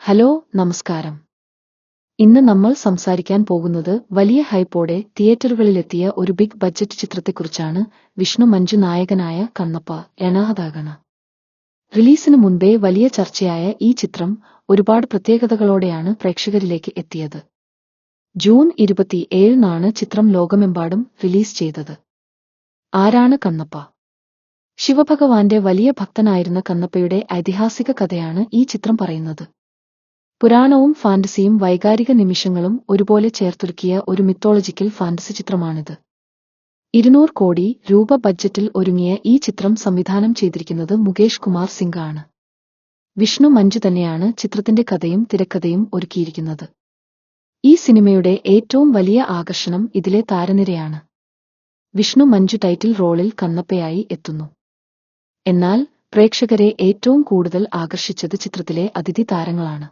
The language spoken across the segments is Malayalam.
ഹലോ നമസ്കാരം. ഇന്ന് നമ്മൾ സംസാരിക്കാൻ പോകുന്നത് വലിയ ഹൈപ്പോടെ തിയേറ്ററുകളിലെത്തിയ ഒരു ബിഗ് ബഡ്ജറ്റ് ചിത്രത്തെക്കുറിച്ചാണ്. വിഷ്ണു മഞ്ജു നായകനായ കണ്ണപ്പ എണാതാകണ. റിലീസിന് മുൻപേ വലിയ ചർച്ചയായ ഈ ചിത്രം ഒരുപാട് പ്രത്യേകതകളോടെയാണ് പ്രേക്ഷകരിലേക്ക് എത്തിയത്. ജൂൺ 27-നാണ് ചിത്രം ലോകമെമ്പാടും റിലീസ് ചെയ്തത്. ആരാണ് കണ്ണപ്പ? ശിവഭഗവാന്റെ വലിയ ഭക്തനായിരുന്ന കണ്ണപ്പയുടെ ഐതിഹാസിക കഥയാണ് ഈ ചിത്രം പറയുന്നത്. പുരാണവും ഫാന്റസിയും വൈകാരിക നിമിഷങ്ങളും ഒരുപോലെ ചേർത്തൊരുക്കിയ ഒരു മിത്തോളജിക്കൽ ഫാന്റസി ചിത്രമാണിത്. 200 കോടി രൂപ ബഡ്ജറ്റിൽ ഒരുങ്ങിയ ഈ ചിത്രം സംവിധാനം ചെയ്തിരിക്കുന്നത് മുകേഷ് കുമാർ സിംഗ് ആണ്. വിഷ്ണു മഞ്ജു തന്നെയാണ് ചിത്രത്തിന്റെ കഥയും തിരക്കഥയും ഒരുക്കിയിരിക്കുന്നത്. ഈ സിനിമയുടെ ഏറ്റവും വലിയ ആകർഷണം ഇതിലെ താരനിരയാണ്. വിഷ്ണു മഞ്ജു ടൈറ്റിൽ റോളിൽ കണ്ണപ്പയായി എത്തുന്നു. എന്നാൽ പ്രേക്ഷകരെ ഏറ്റവും കൂടുതൽ ആകർഷിച്ചത് ചിത്രത്തിലെ അതിഥി താരങ്ങളാണ്.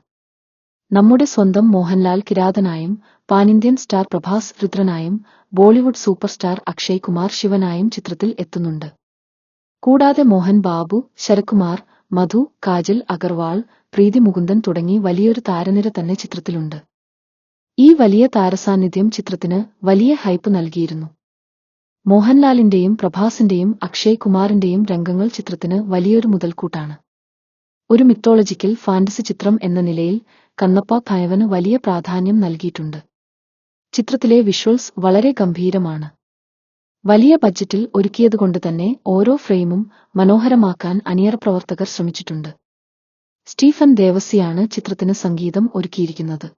നമ്മുടെ സ്വന്തം മോഹൻലാൽ കിരാതനായും പാനിന്ത്യൻ സ്റ്റാർ പ്രഭാസ് രുദ്രനായും Bollywood superstar Akshay Kumar ശിവനായും ചിത്രത്തിൽ എത്തുന്നുണ്ട്. കൂടാതെ മോഹൻ ബാബു, ശരത്കുമാർ, മധു, കാജൽ അഗർവാൾ, പ്രീതി മുകുന്ദൻ തുടങ്ങി വലിയൊരു താരനിര തന്നെ ചിത്രത്തിലുണ്ട്. ഈ വലിയ താരസാന്നിധ്യം ചിത്രത്തിന് വലിയ ഹൈപ്പ് നൽകിയിരുന്നു. മോഹൻലാലിന്റെയും പ്രഭാസിന്റെയും അക്ഷയ് കുമാറിന്റെയും രംഗങ്ങൾ ചിത്രത്തിന് വലിയൊരു മുതൽക്കൂട്ടാണ്. ഒരു മിത്തോളജിക്കൽ ഫാന്റസി ചിത്രം എന്ന നിലയിൽ കണ്ണപ്പ ഭയവന് വലിയ പ്രാധാന്യം നൽകിയിട്ടുണ്ട്. ചിത്രത്തിലെ വിഷ്വൽസ് വളരെ ഗംഭീരമാണ്. വലിയ ബഡ്ജറ്റിൽ ഒരുക്കിയതുകൊണ്ട് തന്നെ ഓരോ ഫ്രെയിമും മനോഹരമാക്കാൻ അണിയറ പ്രവർത്തകർ ശ്രമിച്ചിട്ടുണ്ട്. സ്റ്റീഫൻ ദേവസിയാണ് ചിത്രത്തിന് സംഗീതം ഒരുക്കിയിരിക്കുന്നത്.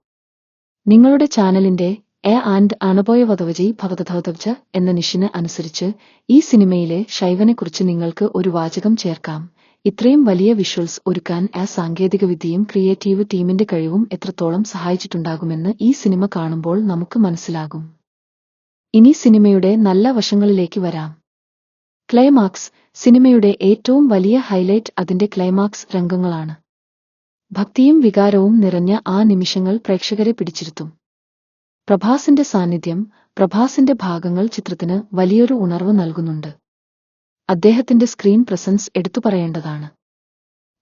നിങ്ങളുടെ ചാനലിന്റെ എ ആൻഡ് അണുപോയവതവജി ഭവതധവതവജ എന്ന നിഷിന് അനുസരിച്ച് ഈ സിനിമയിലെ ശൈവനെക്കുറിച്ച് നിങ്ങൾക്ക് ഒരു വാചകം ചേർക്കാം. ഇത്രയും വലിയ വിഷ്വൽസ് ഒരുക്കാൻ സാങ്കേതികവിദ്യയും ക്രിയേറ്റീവ് ടീമിന്റെ കഴിവും എത്രത്തോളം സഹായിച്ചിട്ടുണ്ടാകുമെന്ന് ഈ സിനിമ കാണുമ്പോൾ നമുക്ക് മനസ്സിലാകും. ഇനി സിനിമയുടെ നല്ല വശങ്ങളിലേക്ക് വരാം. ക്ലൈമാക്സ്. സിനിമയുടെ ഏറ്റവും വലിയ ഹൈലൈറ്റ് അതിന്റെ ക്ലൈമാക്സ് രംഗങ്ങളാണ്. ഭക്തിയും വികാരവും നിറഞ്ഞ ആ നിമിഷങ്ങൾ പ്രേക്ഷകരെ പിടിച്ചിരുത്തും. പ്രഭാസിന്റെ സാന്നിധ്യം, പ്രഭാസിന്റെ ഭാഗങ്ങൾ ചിത്രത്തിന് വലിയൊരു ഉണർവ് നൽകുന്നുണ്ട്. അദ്ദേഹത്തിന്റെ സ്ക്രീൻ പ്രസൻസ് എടുത്തുപറയേണ്ടതാണ്.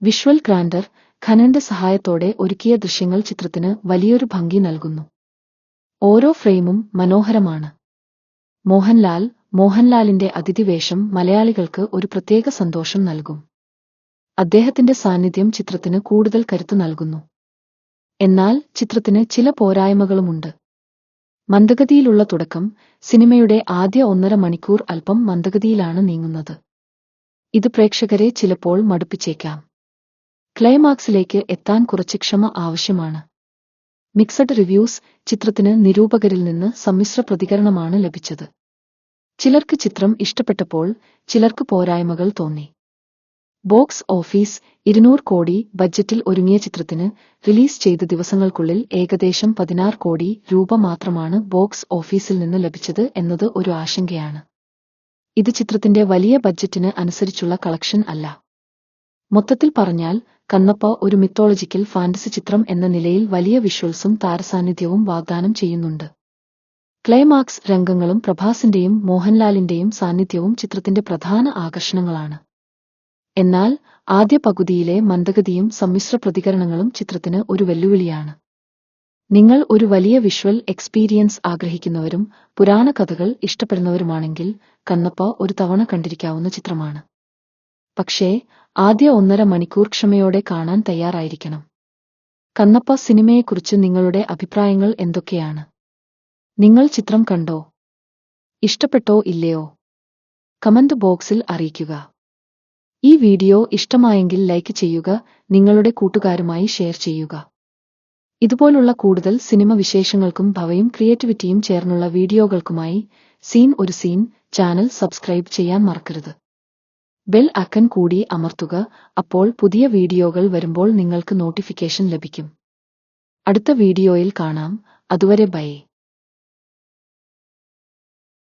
വിഷ്വൽ ഗ്രാൻഡർ ഖനന്റെ സഹായത്തോടെ ഒരുക്കിയ ദൃശ്യങ്ങൾ ചിത്രത്തിന് വലിയൊരു ഭംഗി നൽകുന്നു. ഓരോ ഫ്രെയിമും മനോഹരമാണ്. മോഹൻലാലിന്റെ അതിഥിവേഷം മലയാളികൾക്ക് ഒരു പ്രത്യേക സന്തോഷം നൽകും. അദ്ദേഹത്തിന്റെ സാന്നിധ്യം ചിത്രത്തിന് കൂടുതൽ കരുത്ത് നൽകുന്നു. എന്നാൽ ചിത്രത്തിന് ചില പോരായ്മകളുമുണ്ട്. മന്ദഗതിയിലുള്ള തുടക്കം. സിനിമയുടെ ആദ്യ 1.5 മണിക്കൂർ അല്പം മന്ദഗതിയിലാണ് നീങ്ങുന്നത്. ഇത് പ്രേക്ഷകരെ ചിലപ്പോൾ മടുപ്പിച്ചേക്കാം. ക്ലൈമാക്സിലേക്ക് എത്താൻ കുറച്ച് ക്ഷമ ആവശ്യമാണ്. Mixed reviews. ചിത്രത്തിന് നിരൂപകരിൽ നിന്ന് സമ്മിശ്ര പ്രതികരണമാണ് ലഭിച്ചത്. ചിലർക്ക് ചിത്രം ഇഷ്ടപ്പെട്ടപ്പോൾ ചിലർക്ക് പോരായ്മകൾ തോന്നി. Box office. 200 കോടി ബഡ്ജറ്റിൽ ഒരുങ്ങിയ ചിത്രത്തിന് റിലീസ് ചെയ്ത ദിവസങ്ങൾക്കുള്ളിൽ ഏകദേശം 16 കോടി രൂപ മാത്രമാണ് ബോക്സ് ഓഫീസിൽ നിന്ന് ലഭിച്ചത് എന്നത് ഒരു ആശങ്കയാണ്. ഇത് ചിത്രത്തിന്റെ വലിയ ബഡ്ജറ്റിന് അനുസരിച്ചുള്ള കളക്ഷൻ അല്ല. മൊത്തത്തിൽ പറഞ്ഞാൽ കണ്ണപ്പ ഒരു മിത്തോളജിക്കൽ ഫാന്റസി ചിത്രം എന്ന നിലയിൽ വലിയ വിഷ്വൽസും താരസാന്നിധ്യവും വാഗ്ദാനം ചെയ്യുന്നുണ്ട്. ക്ലൈമാക്സ് രംഗങ്ങളും പ്രഭാസിന്റെയും മോഹൻലാലിന്റെയും സാന്നിധ്യവും ചിത്രത്തിന്റെ പ്രധാന ആകർഷണങ്ങളാണ്. എന്നാൽ ആദ്യ പകുതിയിലെ മന്ദഗതിയും സമ്മിശ്ര പ്രതികരണങ്ങളും ചിത്രത്തിന് ഒരു വെല്ലുവിളിയാണ്. നിങ്ങൾ ഒരു വലിയ വിഷ്വൽ എക്സ്പീരിയൻസ് ആഗ്രഹിക്കുന്നവരും പുരാണ കഥകൾ ഇഷ്ടപ്പെടുന്നവരുമാണെങ്കിൽ കണ്ണപ്പ ഒരു തവണ കണ്ടിരിക്കാവുന്ന ചിത്രമാണ്. പക്ഷേ ആദ്യ 1.5 മണിക്കൂർ ക്ഷമയോടെ കാണാൻ തയ്യാറായിരിക്കണം. കണ്ണപ്പ സിനിമയെക്കുറിച്ച് നിങ്ങളുടെ അഭിപ്രായങ്ങൾ എന്തൊക്കെയാണ്? നിങ്ങൾ ചിത്രം കണ്ടോ? ഇഷ്ടപ്പെട്ടോ ഇല്ലയോ? കമന്റ് ബോക്സിൽ അറിയിക്കുക. ഈ വീഡിയോ ഇഷ്ടമായെങ്കിൽ ലൈക്ക് ചെയ്യുക, നിങ്ങളുടെ കൂട്ടുകാരുമായി ഷെയർ ചെയ്യുക. ഇതുപോലുള്ള കൂടുതൽ സിനിമ വിശേഷങ്ങൾക്കും ഭവയും ക്രിയേറ്റിവിറ്റിയും ചേർന്നുള്ള വീഡിയോകൾക്കുമായി സീൻ ഒരു സീൻ ചാനൽ സബ്സ്ക്രൈബ് ചെയ്യാൻ മറക്കരുത്. ബെൽ ഐക്കൺ കൂടി അമർത്തുക. അപ്പോൾ പുതിയ വീഡിയോകൾ വരുമ്പോൾ നിങ്ങൾക്ക് നോട്ടിഫിക്കേഷൻ ലഭിക്കും. അടുത്ത വീഡിയോയിൽ കാണാം. അതുവരെ ബൈ.